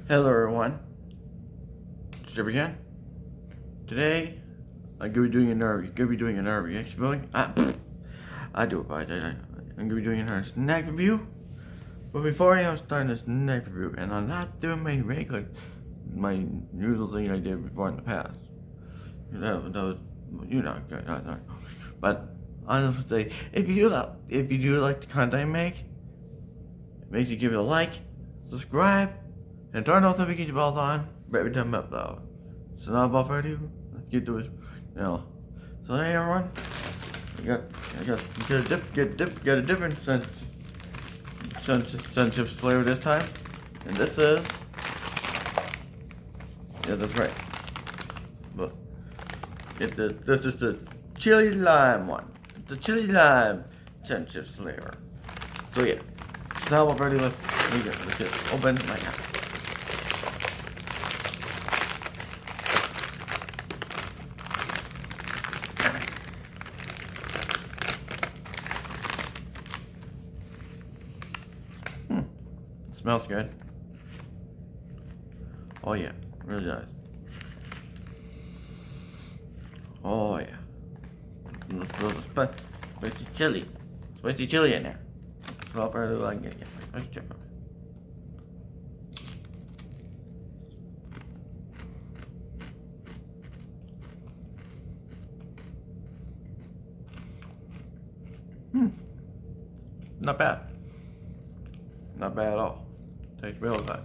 Hello everyone, it's Jib again. Today, I'm gonna be doing another reaction video. I do apologize. I'm gonna be doing another snack review. But before I'm starting this snack review, and I'm not doing my usual thing I did before in the past. That was, not. But honestly, if you do like the content I make, make sure you give it a like, subscribe, and turn notification bells on for every time I upload. So now about further ado, let's get to it now. So hey everyone, get a different sun chips flavor this time, and this is, yeah, that's right. But this is the chili lime one, the chili lime sun chips flavor. So yeah, so now about further ado, let's get open my now. Smells good. Oh yeah, really does. Oh yeah. Let's throw the spicy chili in there. Smell pretty like it. Yeah, let's check it. Not bad. Not bad at all. Tastes real good.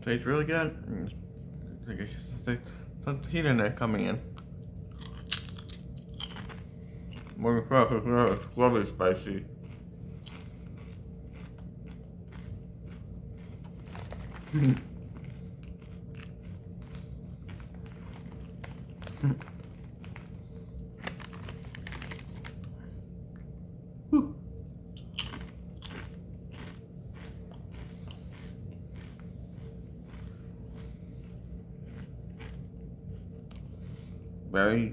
Tastes really good. Some heat in there coming in. More lovely spicy. Very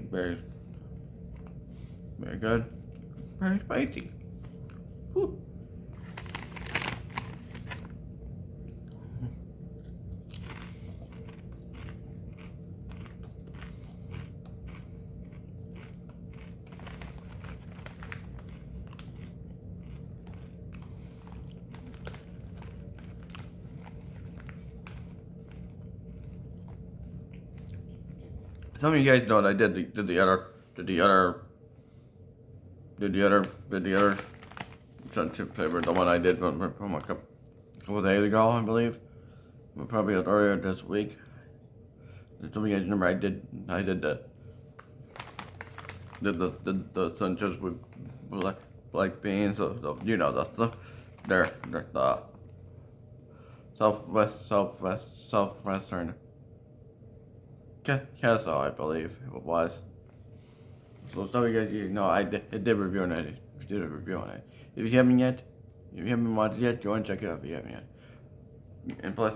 good. Very spicy. Whew. Some of you guys know that I did the other sun chip flavor, the one I did from a couple of days ago, I believe. Probably earlier this week. Some of you guys remember I did the sun chips with black beans, so you know they're the southwestern Castle, I believe it was. So some of you guys, I did a review on it. If you haven't watched it yet, go and check it out if you haven't yet. And plus,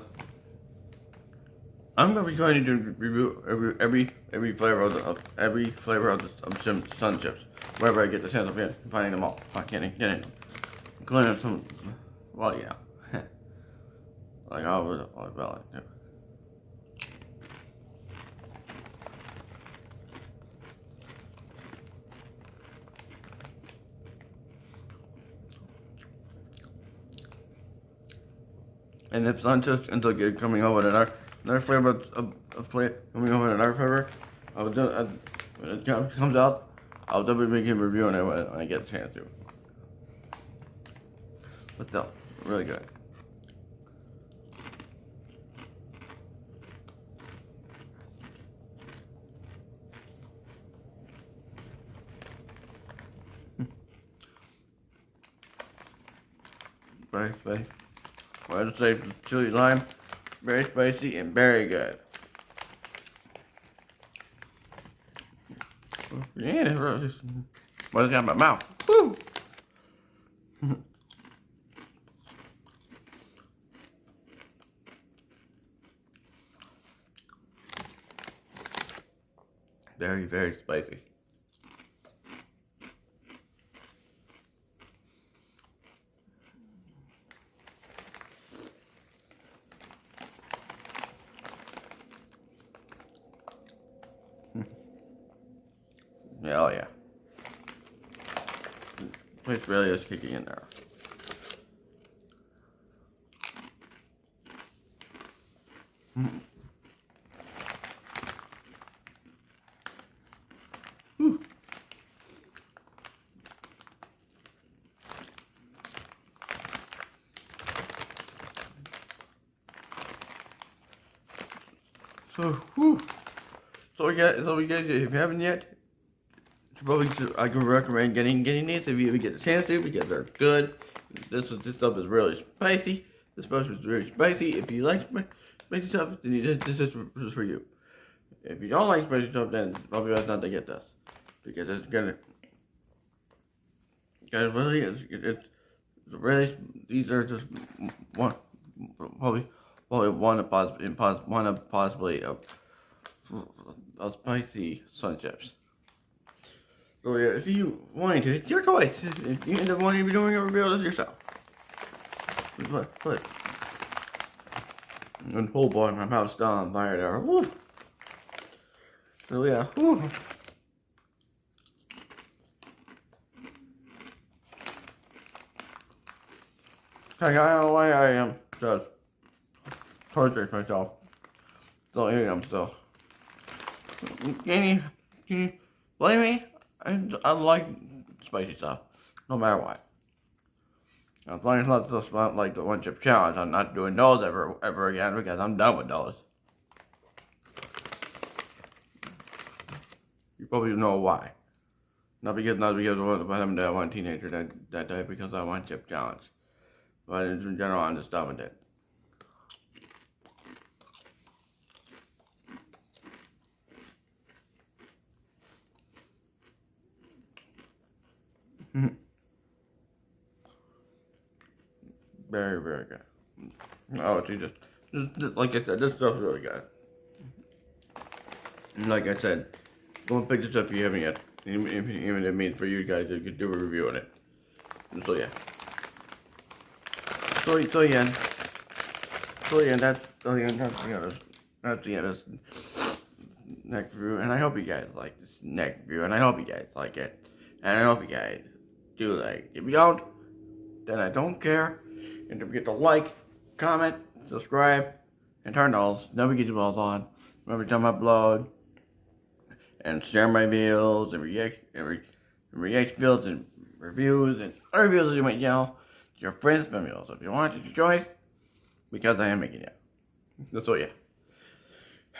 I'm gonna be trying to review every flavor of sun chips, wherever I get the chance of finding them all. I can't get them, including some. Well, yeah, like all of it. And if sun chips until get coming over with another flavor coming over with another flavor, when it comes out, I'll definitely make a review on it when I get a chance to. But still, really good. Very spicy. Well, I'd say chili lime, very spicy and very good. Yeah, really. What is got in my mouth? Woo! Very, very spicy. Yeah, oh yeah. It really is kicking in there. Whew. So, whew. So we get, if you haven't yet, probably I can recommend getting these if you ever get the chance to, because they're good. This stuff is really spicy. This stuff is really spicy. If you like spicy stuff, then this is for you. If you don't like spicy stuff, then probably best not to get this, because it's gonna. Because really, it's really, these are just one, probably one of possibly a spicy sun chips. So yeah, if you want to, it's your choice. If you end up wanting to be doing a review of this yourself. But and oh boy, my mouth's still on fire there. Woo. So yeah, woo. I don't know why I am just torturing myself. Still eating them still. Can you blame me? I like spicy stuff, no matter what. As long as it's not just like the one chip challenge, I'm not doing those ever again, because I'm done with those. You probably know why. Not because I'm that one teenager that died because of that one chip challenge. But in general, I'm just done with it. Very, very good. Oh, just like I said, this stuff's really good. And like I said, don't pick this up if you haven't yet. Even if it means for you guys to do a review on it. So yeah. So yeah, that's the end of this next review, and I hope you guys like this next review, and I hope you guys like it, and I hope you guys do like. If you don't, then I don't care. And don't forget to like, comment, subscribe, and turn those notification bells on every time I upload, and share my videos and react videos and reviews and other reviews that you might yell to your friends, family, also if you want. It's your choice, because I am making it. So yeah,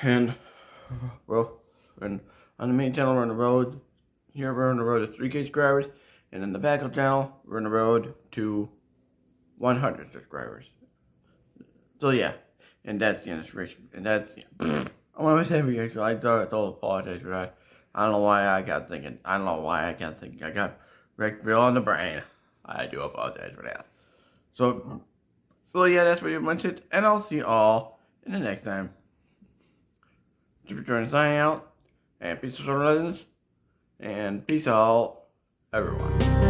and well, and on the main channel we're on the road. Here we're on the road to 3K subscribers, and in the backup channel we're on the road to 100 subscribers. So yeah, and that's the inspiration, and that's I want to say reaction. I told apologize for that. I don't know why I got thinking. I don't know why I can't think. I got Rick Bill on the brain. I do apologize for that. So yeah, that's pretty much it, and I'll see you all in the next time. Super Jordan signing out, and peace out, legends, and peace out, everyone.